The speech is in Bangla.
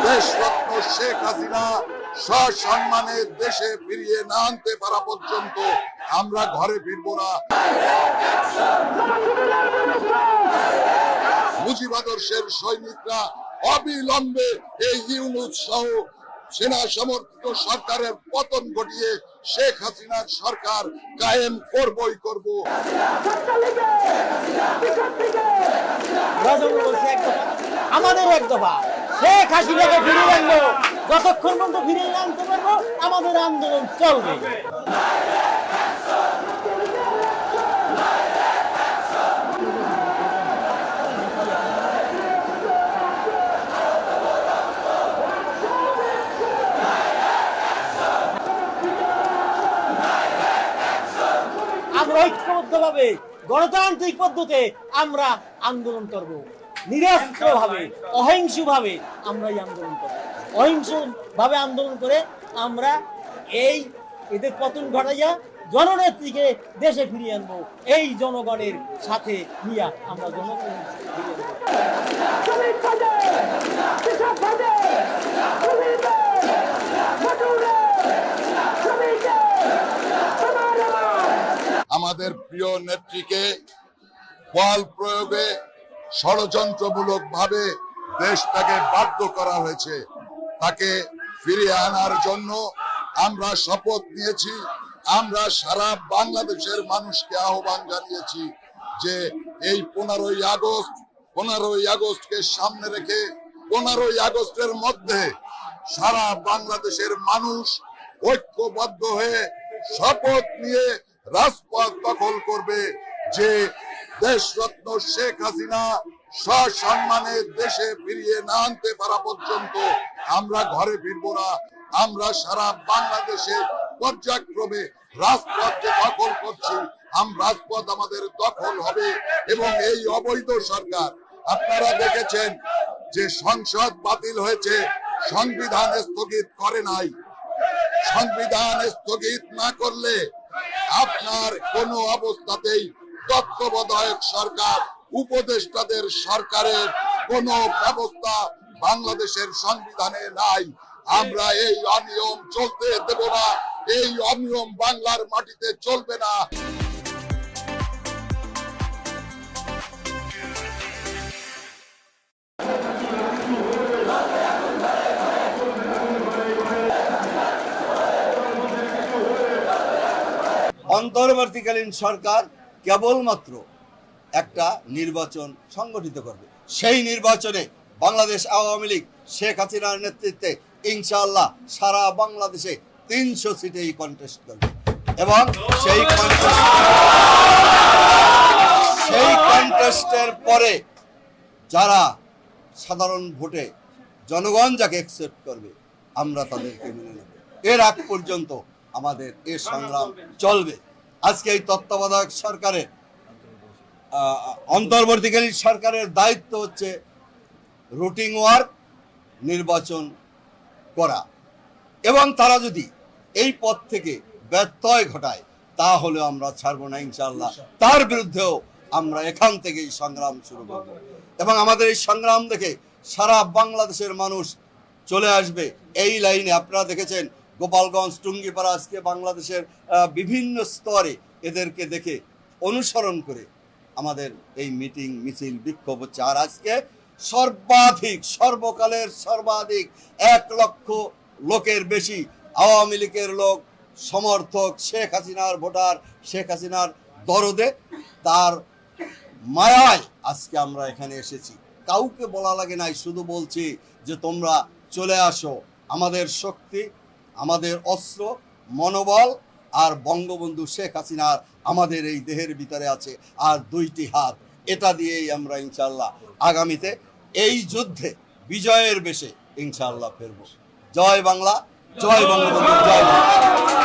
দেশরত্ন শেখ হাসিনা সসম্মানে দেশে ফিরিয়ে না আনতে পারা পর্যন্ত আমরা ঘরে ফিরবো না। মুজিবাদর্শের সৈনিকরা অবিলম্বে এই ইউনূস সহ সেনা সমর্থিত সরকারের পতন ঘটিয়ে শেখ হাসিনার সরকার কায়েম করবই করব। আমাদের এক দফা শেখ হাসিনাকে ফিরিয়ে আনবো, যতক্ষণ পর্যন্ত ফিরিয়ে আনতে পারবো আমাদের আন্দোলন চলবে। আমরা ঐক্যবদ্ধভাবে গণতান্ত্রিক পদ্ধতিতে আমরা আন্দোলন করব, নিরস্ত্রভাবে অহিংসভাবে আমরা এই আন্দোলন করব। অহিংসভাবে আন্দোলন করে আমরা এদের পতন ঘটাইয়া জননেত্রীকে দেশে ফিরিয়ে আনবো। এই জনগণের সাথে নিয়ে আমরা জনগণের ফিরিয়ে আমাদের প্রিয় নেত্রীকে বল প্রয়োগে ষড়যন্ত্রমূলক ভাবে দেশটাকে বাধ্য করা হয়েছে। তাকে ফিরিয়ে আনার জন্য আমরা শপথ নিয়েছি। আমরা সারা বাংলাদেশের মানুষকে আহ্বান জানিয়েছি যে এই 15ই আগস্টকে সামনে রেখে 15ই আগস্টের মধ্যে সারা বাংলাদেশের মানুষ ঐক্যবদ্ধ হয়ে শপথ নিয়ে রাজপথ দখল করবে যে দেশরত্ন শেখ হাসিনা সসম্মানে দেশে ফিরিয়ে না আনতে পারা পর্যন্ত আমরা ঘরে ফিরবো না। আমরা সারা বাংলাদেশে পর্যায়ক্রমে রাজপথকে দখল করছি। রাজপথ আমাদের দখল হবে এবং এই অবৈধ সরকার, আপনারা দেখেছেন যে সংসদ বাতিল হয়েছে, সংবিধান স্থগিত করে নাই। সংবিধান স্থগিত না করলে আপনার কোনো অবস্থাতেই তত্ত্বাবধায়ক সরকার, উপদেষ্টাদের সরকারের কোনো ব্যবস্থা বাংলাদেশের সংবিধানে নাই। আমরা এই অনিয়ম চলতে দেব না। এই অনিয়ম বাংলার মাটিতে চলবে না। অন্তর্বর্তীকালীন সরকার কেবলমাত্র একটা নির্বাচন সংগঠিত করবে। সেই নির্বাচনে বাংলাদেশ আওয়ামী লীগ শেখ হাসিনার নেতৃত্বে ইনশাআল্লাহ সারা বাংলাদেশে 300 সিটেই কন্টেস্ট করবে এবং সেই কন্টেস্টের পরে যারা সাধারণ ভোটে জনগণ যাকে অ্যাকসেপ্ট করবে আমরা তাদেরকে মেনে নেব। এর আগ পর্যন্ত আমাদের এই সংগ্রাম চলবে। আজকে এই তত্ত্বাবধায়ক সরকারের অন্তর্বর্তীকালীন সরকারের দায়িত্ব হচ্ছে রুটিন ওয়ার্ক, নির্বাচন করা, এবং তারা যদি এই পথ থেকে ব্যত্যয় ঘটায় তাহলে আমরা ছাড়বো না ইনশাআল্লাহ। তার বিরুদ্ধেও আমরা এখান থেকেই সংগ্রাম শুরু করব এবং আমাদের এই সংগ্রাম দেখে সারা বাংলাদেশের মানুষ চলে আসবে এই লাইনে। আপনারা দেখেছেন গোপালগঞ্জ, টুঙ্গিপাড়া, আজকে বাংলাদেশের বিভিন্ন স্তরে এদেরকে দেখে অনুসরণ করে আমাদের এই মিটিং, মিছিল, বিক্ষোভ হচ্ছে। আর আজকে সর্বকালের সর্বাধিক 1 লক্ষ লোকের বেশি আওয়ামী লীগের লোক, সমর্থক, শেখ হাসিনার ভোটার, শেখ হাসিনার দরদে, তার মায়ায় আজকে আমরা এখানে এসেছি। কাউকে বলা লাগে নাই, শুধু বলছি যে তোমরা চলে আসো। আমাদের শক্তি, আমাদের অস্ত্র, মনোবল আর বঙ্গবন্ধু শেখ হাসিনার আমাদের এই দেহের ভিতরে আছে, আর 2টি হাত। এটা দিয়েই আমরা ইনশাআল্লাহ আগামীতে এই যুদ্ধে বিজয়ের বেশে ইনশাআল্লাহ ফিরব। জয় বাংলা, জয় বঙ্গবন্ধু, জয় বাংলা।